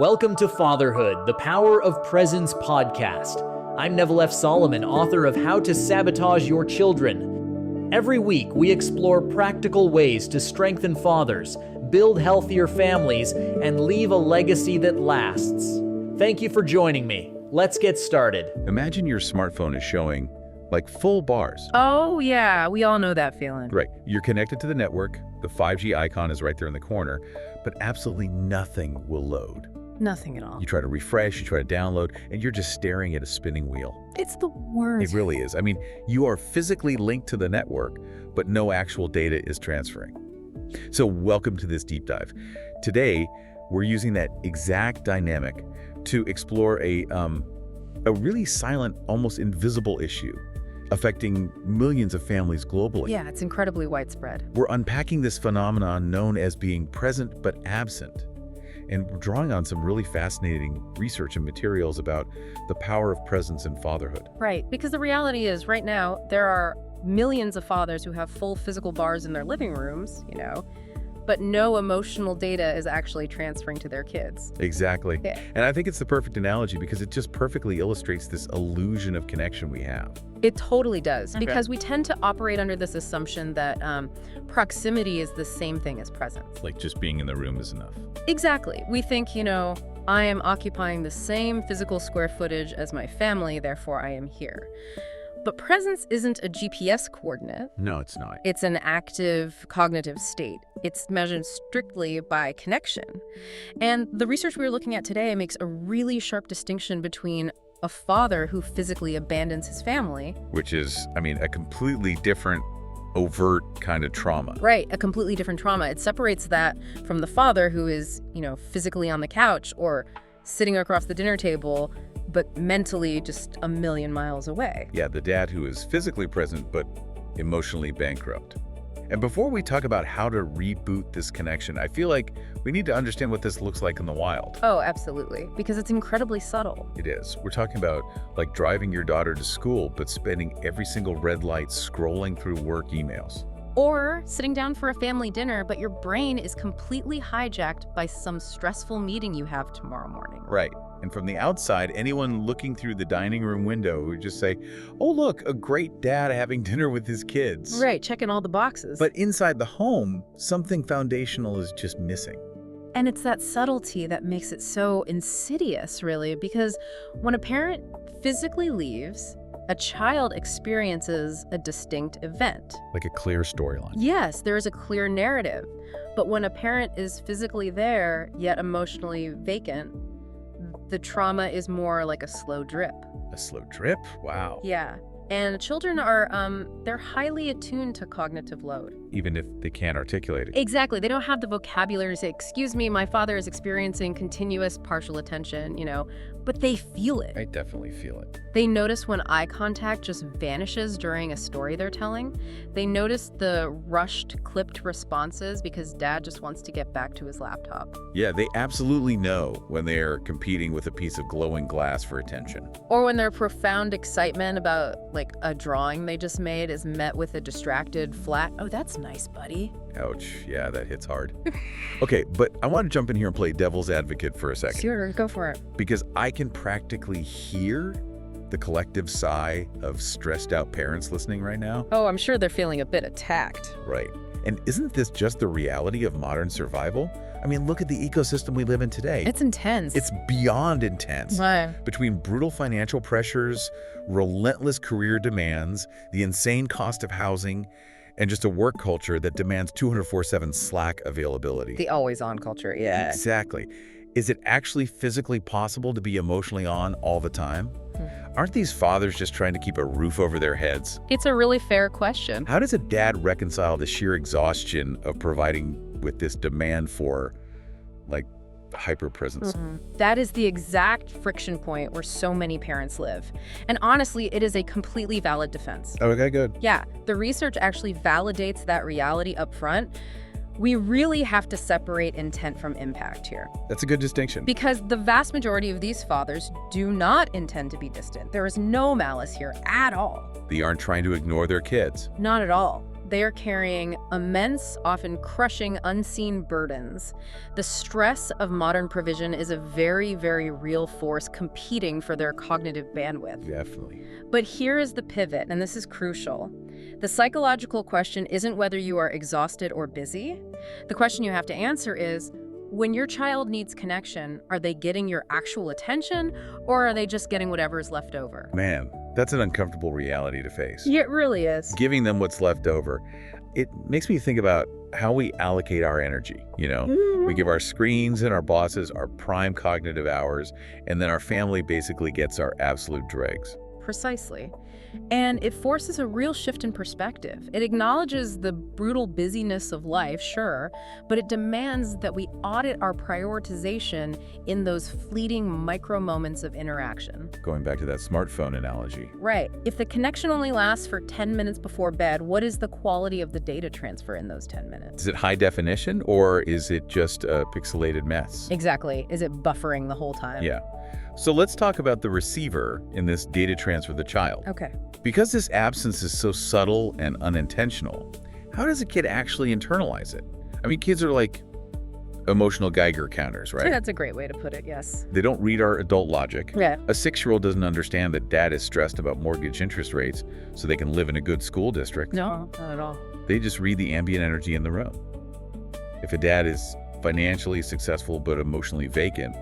Welcome to Fatherhood, the Power of Presence podcast. I'm Neville F. Solomon, author of How to Sabotage Your Children. Every week, we explore practical ways to strengthen fathers, build healthier families, and leave a legacy that lasts. Thank you for joining me. Let's get started. Imagine your smartphone is showing like full bars. Oh, yeah. We all know that feeling. Right. You're connected to the network. The 5G icon is right there in the corner, but absolutely nothing will load. Nothing at all. You try to refresh, you try to download, and you're just staring at a spinning wheel. It's the worst. It really is. I mean, you are physically linked to the network, but no actual data is transferring. So welcome to this deep dive. Today, we're using that exact dynamic to explore a really silent, almost invisible issue affecting millions of families globally. Yeah, it's incredibly widespread. We're unpacking this phenomenon known as being present but absent. And we're drawing on some really fascinating research and materials about the power of presence in fatherhood. Right, because the reality is right now there are millions of fathers who have full physical bars in their living rooms, but no emotional data is actually transferring to their kids. Exactly. Yeah. And I think it's the perfect analogy because it just perfectly illustrates this illusion of connection we have. It totally does, Okay. because we tend to operate under this assumption that proximity is the same thing as presence. Like just being in the room is enough. Exactly. We think, I am occupying the same physical square footage as my family, therefore I am here. But presence isn't a GPS coordinate. No, it's not. It's an active cognitive state. It's measured strictly by connection. And the research we were looking at today makes a really sharp distinction between a father who physically abandons his family. Which is, a completely different, overt kind of trauma. Right, a completely different trauma. It separates that from the father who is, physically on the couch or sitting across the dinner table, but mentally just a million miles away. Yeah, the dad who is physically present but emotionally bankrupt. And before we talk about how to reboot this connection, I feel like we need to understand what this looks like in the wild. Oh, absolutely, because it's incredibly subtle. It is. We're talking about like driving your daughter to school, but spending every single red light scrolling through work emails. Or sitting down for a family dinner, but your brain is completely hijacked by some stressful meeting you have tomorrow morning. Right. And from the outside, anyone looking through the dining room window would just say, oh, look, a great dad having dinner with his kids. Right, checking all the boxes. But inside the home, something foundational is just missing. And it's that subtlety that makes it so insidious, really, because when a parent physically leaves, a child experiences a distinct event. Like a clear storyline. Yes, there is a clear narrative. But when a parent is physically there, yet emotionally vacant, the trauma is more like a slow drip. A slow drip? Wow. Yeah. And children are, they're highly attuned to cognitive load. Even if they can't articulate it. Exactly. They don't have the vocabulary to say, excuse me, my father is experiencing continuous partial attention, but they feel it. I definitely feel it. They notice when eye contact just vanishes during a story they're telling. They notice the rushed, clipped responses because dad just wants to get back to his laptop. Yeah, they absolutely know when they're competing with a piece of glowing glass for attention. Or when their profound excitement about, a drawing they just made is met with a distracted, flat, oh, that's nice, buddy. Ouch. Yeah, that hits hard. Okay, but I want to jump in here and play devil's advocate for a second. Sure, go for it. Because I can practically hear the collective sigh of stressed out parents listening right now. Oh, I'm sure they're feeling a bit attacked. Right. And isn't this just the reality of modern survival? Look at the ecosystem we live in today. It's intense. It's beyond intense. Right. Between brutal financial pressures, relentless career demands, the insane cost of housing, and just a work culture that demands 24/7 Slack availability. The always-on culture, yeah. Exactly. Is it actually physically possible to be emotionally on all the time? Aren't these fathers just trying to keep a roof over their heads? It's a really fair question. How does a dad reconcile the sheer exhaustion of providing with this demand for, hyper-presence? That is the exact friction point where so many parents live. And honestly, it is a completely valid defense. Okay, good. Yeah, the research actually validates that reality up front. We really have to separate intent from impact here. That's a good distinction. Because the vast majority of these fathers do not intend to be distant. There is no malice here at all. They aren't trying to ignore their kids. Not at all. they are carrying immense, often crushing, unseen burdens. The stress of modern provision is a very, very real force competing for their cognitive bandwidth. Definitely. But here is the pivot, and this is crucial. The psychological question isn't whether you are exhausted or busy. The question you have to answer is, when your child needs connection, are they getting your actual attention, or are they just getting whatever is left over? Man, that's an uncomfortable reality to face. Yeah, it really is. Giving them what's left over. It makes me think about how we allocate our energy, We give our screens and our bosses our prime cognitive hours, and then our family basically gets our absolute dregs. Precisely. And it forces a real shift in perspective. It acknowledges the brutal busyness of life, sure, but it demands that we audit our prioritization in those fleeting micro moments of interaction. Going back to that smartphone analogy. Right. If the connection only lasts for 10 minutes before bed, what is the quality of the data transfer in those 10 minutes? Is it high definition, or is it just a pixelated mess? Exactly. Is it buffering the whole time? Yeah. So let's talk about the receiver in this data transfer, the child. Okay. Because this absence is so subtle and unintentional, how does a kid actually internalize it? I mean, kids are like emotional Geiger counters, right? That's a great way to put it, yes. They don't read our adult logic. Yeah. A 6-year-old doesn't understand that dad is stressed about mortgage interest rates so they can live in a good school district. No, not at all. They just read the ambient energy in the room. If a dad is financially successful but emotionally vacant,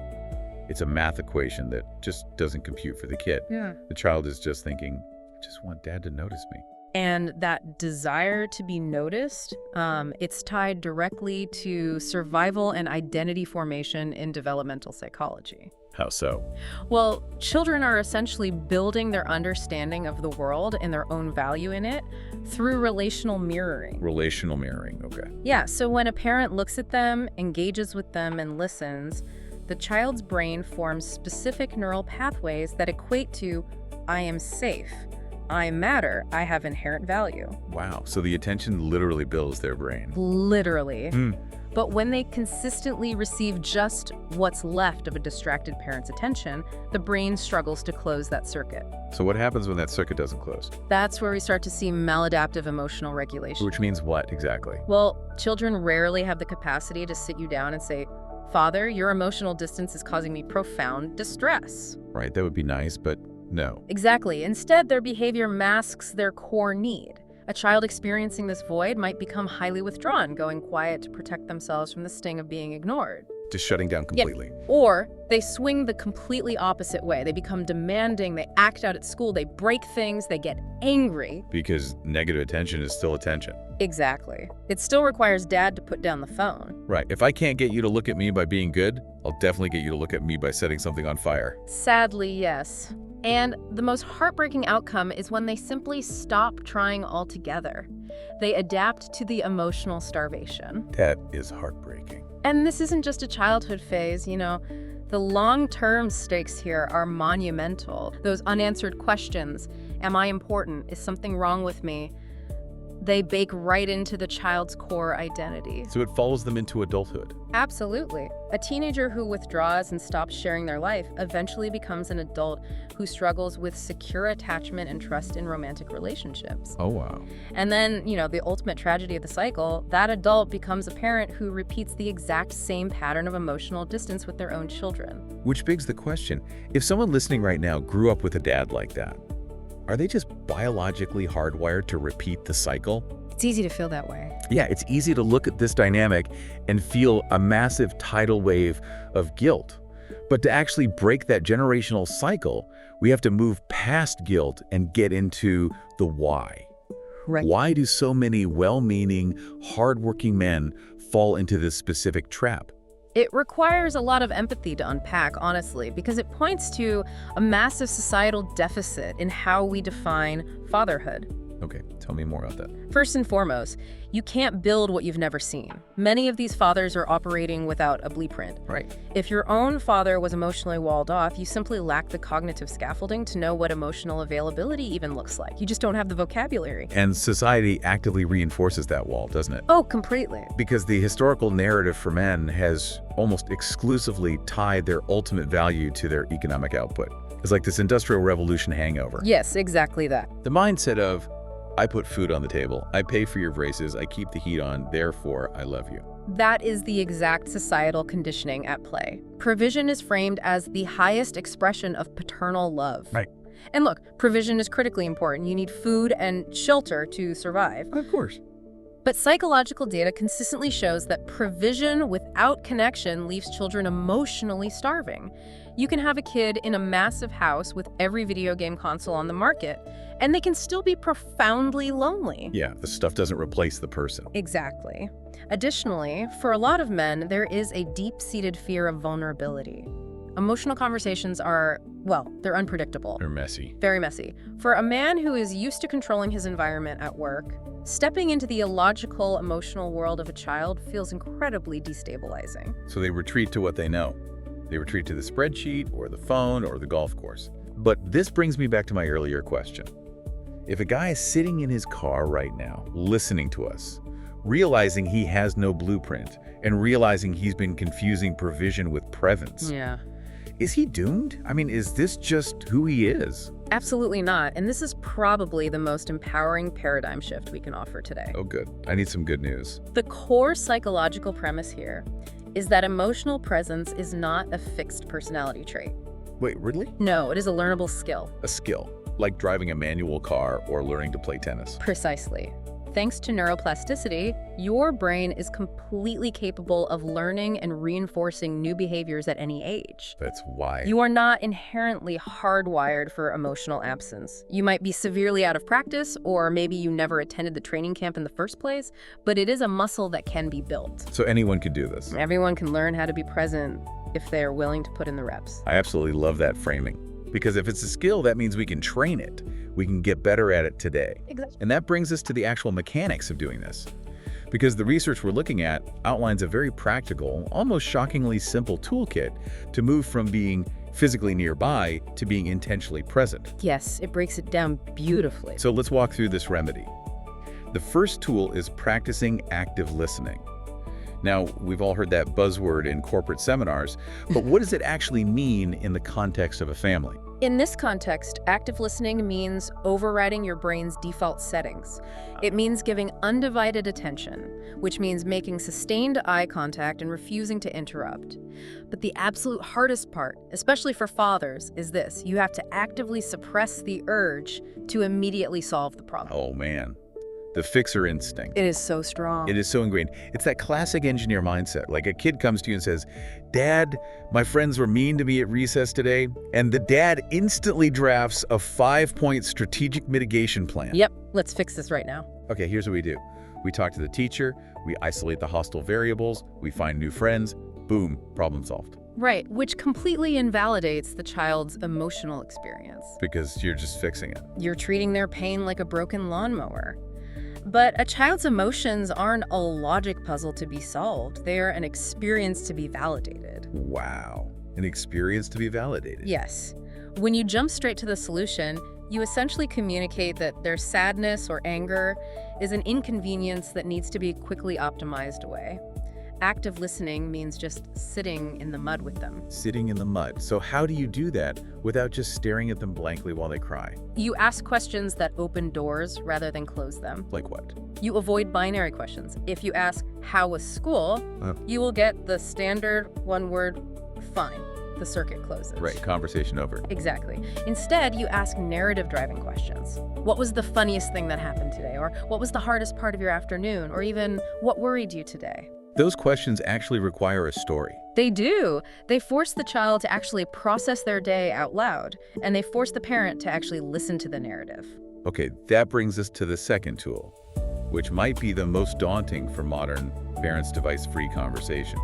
it's a math equation that just doesn't compute for the kid. Yeah. The child is just thinking, I just want dad to notice me. And that desire to be noticed, it's tied directly to survival and identity formation in developmental psychology. How so? Well, children are essentially building their understanding of the world and their own value in it through relational mirroring. Relational mirroring, okay. Yeah, so when a parent looks at them, engages with them, and listens, the child's brain forms specific neural pathways that equate to, I am safe, I matter, I have inherent value. Wow, so the attention literally builds their brain. Literally. But when they consistently receive just what's left of a distracted parent's attention, the brain struggles to close that circuit. So what happens when that circuit doesn't close? That's where we start to see maladaptive emotional regulation. Which means what exactly? Well, children rarely have the capacity to sit you down and say, Father, your emotional distance is causing me profound distress. Right, that would be nice, but no. Exactly. Instead, their behavior masks their core need. A child experiencing this void might become highly withdrawn, going quiet to protect themselves from the sting of being ignored. Just shutting down completely. Yeah. Or they swing the completely opposite way. They become demanding, they act out at school, they break things, they get angry. Because negative attention is still attention. Exactly. It still requires dad to put down the phone. Right, if I can't get you to look at me by being good, I'll definitely get you to look at me by setting something on fire. Sadly, yes. And the most heartbreaking outcome is when they simply stop trying altogether. They adapt to the emotional starvation. That is heartbreaking. And this isn't just a childhood phase, The long-term stakes here are monumental. Those unanswered questions, am I important? Is something wrong with me? They bake right into the child's core identity. So it follows them into adulthood. Absolutely. A teenager who withdraws and stops sharing their life eventually becomes an adult who struggles with secure attachment and trust in romantic relationships. Oh, wow. And then, the ultimate tragedy of the cycle, that adult becomes a parent who repeats the exact same pattern of emotional distance with their own children. Which begs the question, if someone listening right now grew up with a dad like that, are they just biologically hardwired to repeat the cycle? It's easy to feel that way. Yeah, it's easy to look at this dynamic and feel a massive tidal wave of guilt. But to actually break that generational cycle, we have to move past guilt and get into the why. Right. Why do so many well-meaning, hardworking men fall into this specific trap? It requires a lot of empathy to unpack, honestly, because it points to a massive societal deficit in how we define fatherhood. Okay, tell me more about that. First and foremost, you can't build what you've never seen. Many of these fathers are operating without a blueprint. Right. If your own father was emotionally walled off, you simply lack the cognitive scaffolding to know what emotional availability even looks like. You just don't have the vocabulary. And society actively reinforces that wall, doesn't it? Oh, completely. Because the historical narrative for men has almost exclusively tied their ultimate value to their economic output. It's like this Industrial Revolution hangover. Yes, exactly that. The mindset of, I put food on the table. I pay for your braces. I keep the heat on. Therefore, I love you. That is the exact societal conditioning at play. Provision is framed as the highest expression of paternal love. Right. And look, provision is critically important. You need food and shelter to survive. Of course. But psychological data consistently shows that provision without connection leaves children emotionally starving. You can have a kid in a massive house with every video game console on the market, and they can still be profoundly lonely. Yeah, the stuff doesn't replace the person. Exactly. Additionally, for a lot of men, there is a deep-seated fear of vulnerability. Emotional conversations are, well, they're unpredictable. They're messy. Very messy. For a man who is used to controlling his environment at work, stepping into the illogical, emotional world of a child feels incredibly destabilizing. So they retreat to what they know. They retreat to the spreadsheet or the phone or the golf course. But this brings me back to my earlier question. If a guy is sitting in his car right now, listening to us, realizing he has no blueprint, and realizing he's been confusing provision with prevence, Yeah. is he doomed? I mean, is this just who he is? Absolutely not. And this is probably the most empowering paradigm shift we can offer today. Oh, good. I need some good news. The core psychological premise here is that emotional presence is not a fixed personality trait. Wait, really? No, it is a learnable skill. A skill, like driving a manual car or learning to play tennis. Precisely. Thanks to neuroplasticity, your brain is completely capable of learning and reinforcing new behaviors at any age. That's why. You are not inherently hardwired for emotional absence. You might be severely out of practice, or maybe you never attended the training camp in the first place, but it is a muscle that can be built. So anyone could do this. Everyone can learn how to be present if they're willing to put in the reps. I absolutely love that framing. Because if it's a skill, that means we can train it. We can get better at it today. Exactly. And that brings us to the actual mechanics of doing this. Because the research we're looking at outlines a very practical, almost shockingly simple toolkit to move from being physically nearby to being intentionally present. Yes, it breaks it down beautifully. So let's walk through this remedy. The first tool is practicing active listening. Now, we've all heard that buzzword in corporate seminars, but what does it actually mean in the context of a family? In this context, active listening means overriding your brain's default settings. It means giving undivided attention, which means making sustained eye contact and refusing to interrupt. But the absolute hardest part, especially for fathers, is this. You have to actively suppress the urge to immediately solve the problem. Oh man, the fixer instinct. It is so strong. It is so ingrained. It's that classic engineer mindset. Like a kid comes to you and says, "Dad, my friends were mean to me at recess today." And the dad instantly drafts a 5-point strategic mitigation plan. Yep, let's fix this right now. Okay, here's what we do. We talk to the teacher, we isolate the hostile variables, we find new friends, boom, problem solved. Right, which completely invalidates the child's emotional experience. Because you're just fixing it. You're treating their pain like a broken lawnmower. But a child's emotions aren't a logic puzzle to be solved. They are an experience to be validated. Wow, an experience to be validated. Yes. When you jump straight to the solution, you essentially communicate that their sadness or anger is an inconvenience that needs to be quickly optimized away. Active listening means just sitting in the mud with them. Sitting in the mud. So how do you do that without just staring at them blankly while they cry? You ask questions that open doors rather than close them. Like what? You avoid binary questions. If you ask, "How was school?" you will get the standard one-word, "Fine." The circuit closes. Right, conversation over. Exactly. Instead, you ask narrative-driving questions. What was the funniest thing that happened today? Or what was the hardest part of your afternoon? Or even, what worried you today? Those questions actually require a story. They do. They force the child to actually process their day out loud, and they force the parent to actually listen to the narrative. Okay, that brings us to the second tool, which might be the most daunting for modern parents' device-free conversations.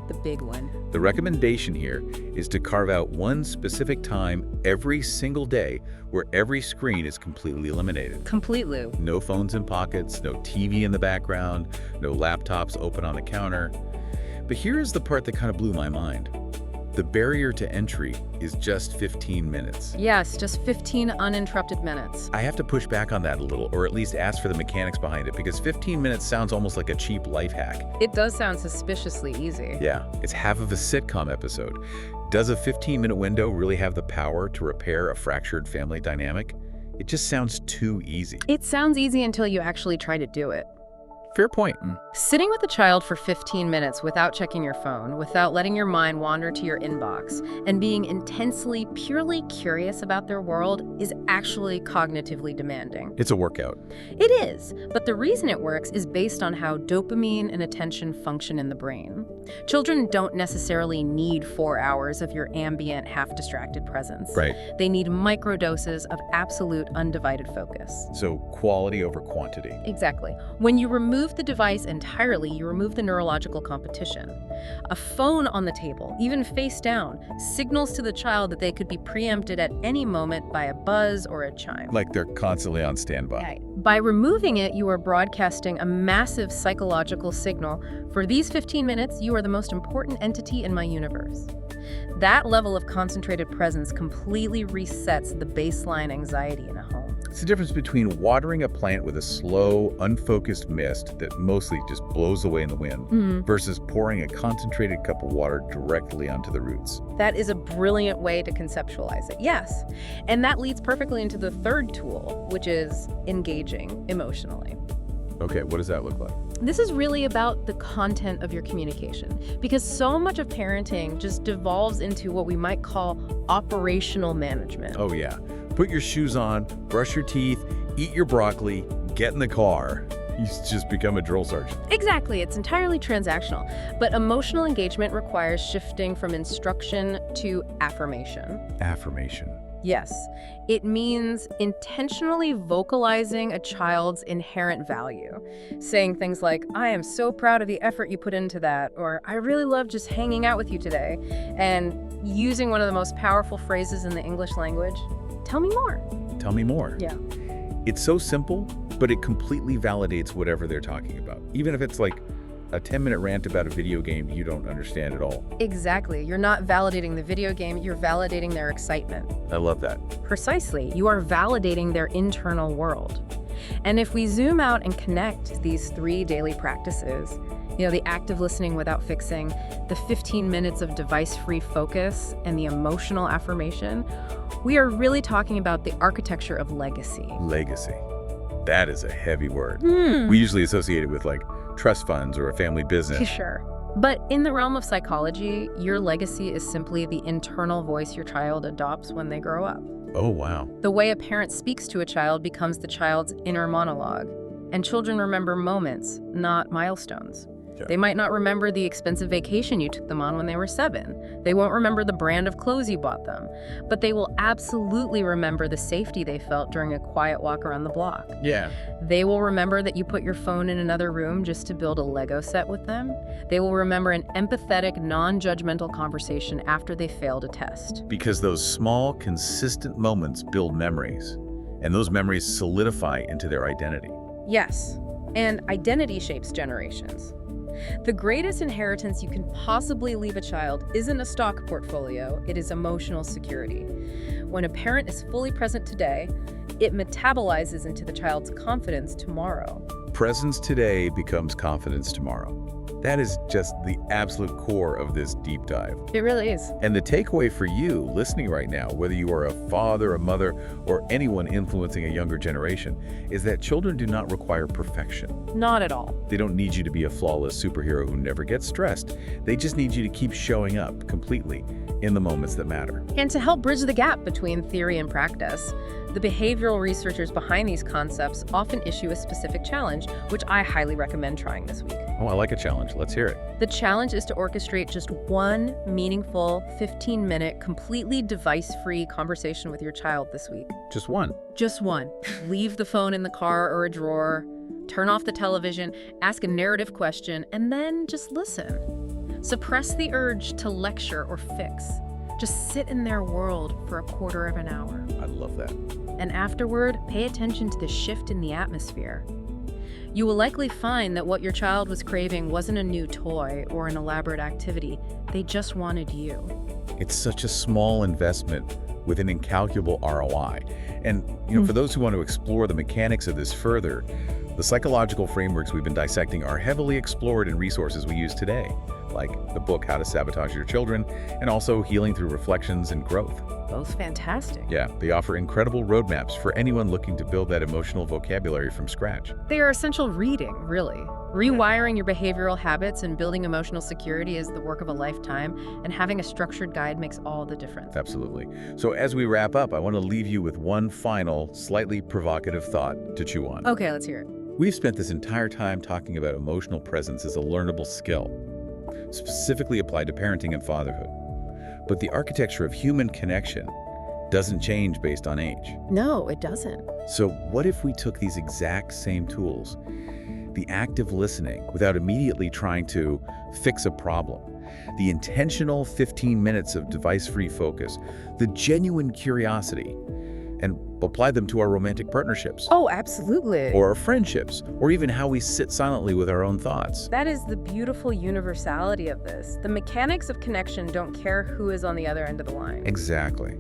The big one. The recommendation here is to carve out one specific time every single day where every screen is completely eliminated. Completely. No phones in pockets, no TV in the background, no laptops open on the counter. But here's the part that kind of blew my mind. The barrier to entry is just 15 minutes. Yes, just 15 uninterrupted minutes. I have to push back on that a little, or at least ask for the mechanics behind it, because 15 minutes sounds almost like a cheap life hack. It does sound suspiciously easy. Yeah, it's half of a sitcom episode. Does a 15-minute window really have the power to repair a fractured family dynamic? It just sounds too easy. It sounds easy until you actually try to do it. Fair point. Sitting with a child for 15 minutes without checking your phone, without letting your mind wander to your inbox, and being intensely, purely curious about their world is actually cognitively demanding. It's a workout. It is, but the reason it works is based on how dopamine and attention function in the brain. Children don't necessarily need 4 hours of your ambient, half-distracted presence. Right. They need microdoses of absolute undivided focus. So quality over quantity. Exactly. When you remove the device entirely, you remove the neurological competition. A phone on the table, even face down, signals to the child that they could be preempted at any moment by a buzz or a chime. Like they're constantly on standby. Right. By removing it, you are broadcasting a massive psychological signal. For these 15 minutes, you are the most important entity in my universe. That level of concentrated presence completely resets the baseline anxiety in a home. It's the difference between watering a plant with a slow, unfocused mist that mostly just blows away in the wind versus pouring a concentrated cup of water directly onto the roots. That is a brilliant way to conceptualize it, yes. And that leads perfectly into the third tool, which is engaging emotionally. Okay, what does that look like? This is really about the content of your communication, because so much of parenting just devolves into what we might call operational management. Oh yeah. Put your shoes on, brush your teeth, eat your broccoli, get in the car. You just become a drill sergeant. Exactly, it's entirely transactional. But emotional engagement requires shifting from instruction to affirmation. Affirmation. Yes, it means intentionally vocalizing a child's inherent value. Saying things like, I am so proud of the effort you put into that, or I really love just hanging out with you today. And using one of the most powerful phrases in the English language, tell me more. Tell me more. Yeah. It's so simple, but it completely validates whatever they're talking about. Even if it's like a 10-minute rant about a video game you don't understand at all. Exactly. You're not validating the video game, you're validating their excitement. I love that. Precisely. You are validating their internal world. And if we zoom out and connect these 3 daily practices, the active listening without fixing, the 15 minutes of device-free focus, and the emotional affirmation, we are really talking about the architecture of legacy. Legacy. That is a heavy word. We usually associate it with like trust funds or a family business. Sure. But in the realm of psychology, your legacy is simply the internal voice your child adopts when they grow up. Oh, wow. The way a parent speaks to a child becomes the child's inner monologue. And children remember moments, not milestones. Yeah. They might not remember the expensive vacation you took them on when they were 7. They won't remember the brand of clothes you bought them. But they will absolutely remember the safety they felt during a quiet walk around the block. Yeah. They will remember that you put your phone in another room just to build a Lego set with them. They will remember an empathetic, non-judgmental conversation after they failed a test. Because those small, consistent moments build memories, and those memories solidify into their identity. Yes, and identity shapes generations. The greatest inheritance you can possibly leave a child isn't a stock portfolio, it is emotional security. When a parent is fully present today, it metabolizes into the child's confidence tomorrow. Presence today becomes confidence tomorrow. That is just the absolute core of this deep dive. It really is. And the takeaway for you listening right now, whether you are a father, a mother, or anyone influencing a younger generation, is that children do not require perfection. Not at all. They don't need you to be a flawless superhero who never gets stressed. They just need you to keep showing up completely in the moments that matter. And to help bridge the gap between theory and practice, the behavioral researchers behind these concepts often issue a specific challenge, which I highly recommend trying this week. Oh, I like a challenge. Let's hear it. The challenge is to orchestrate just one meaningful 15-minute, completely device-free conversation with your child this week. Just one. Just one. Leave the phone in the car or a drawer, turn off the television, ask a narrative question, and then just listen. Suppress the urge to lecture or fix. Just sit in their world for a quarter of an hour. I love that. And afterward, pay attention to the shift in the atmosphere. You will likely find that what your child was craving wasn't a new toy or an elaborate activity. They just wanted you. It's such a small investment with an incalculable ROI. And, for those who want to explore the mechanics of this further, the psychological frameworks we've been dissecting are heavily explored in resources we use today, like the book How to Sabotage Your Children, and also Healing Through Reflections and Growth. Both fantastic. Yeah, they offer incredible roadmaps for anyone looking to build that emotional vocabulary from scratch. They are essential reading, really. Rewiring your behavioral habits and building emotional security is the work of a lifetime, and having a structured guide makes all the difference. Absolutely. So as we wrap up, I want to leave you with one final, slightly provocative thought to chew on. Okay, let's hear it. We've spent this entire time talking about emotional presence as a learnable skill, specifically applied to parenting and fatherhood. But the architecture of human connection doesn't change based on age. No, it doesn't. So what if we took these exact same tools, the active listening without immediately trying to fix a problem, the intentional 15 minutes of device-free focus, the genuine curiosity, and apply them to our romantic partnerships? Oh, absolutely. Or our friendships, or even how we sit silently with our own thoughts. That is the beautiful universality of this. The mechanics of connection don't care who is on the other end of the line. Exactly.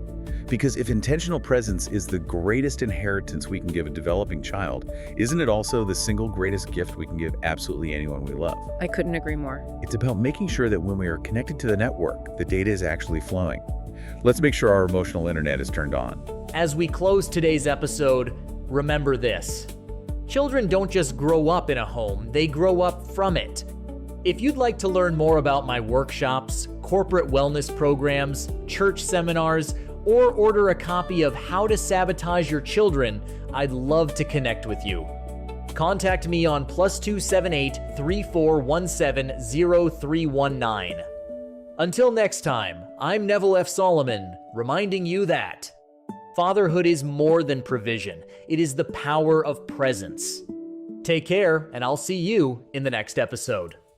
Because if intentional presence is the greatest inheritance we can give a developing child, isn't it also the single greatest gift we can give absolutely anyone we love? I couldn't agree more. It's about making sure that when we are connected to the network, the data is actually flowing. Let's make sure our emotional internet is turned on. As we close today's episode, remember this. Children don't just grow up in a home, they grow up from it. If you'd like to learn more about my workshops, corporate wellness programs, church seminars, or order a copy of How to Sabotage Your Children, I'd love to connect with you. Contact me on +278 3417 0319. Until next time, I'm Neville F. Solomon, reminding you that fatherhood is more than provision. It is the power of presence. Take care, and I'll see you in the next episode.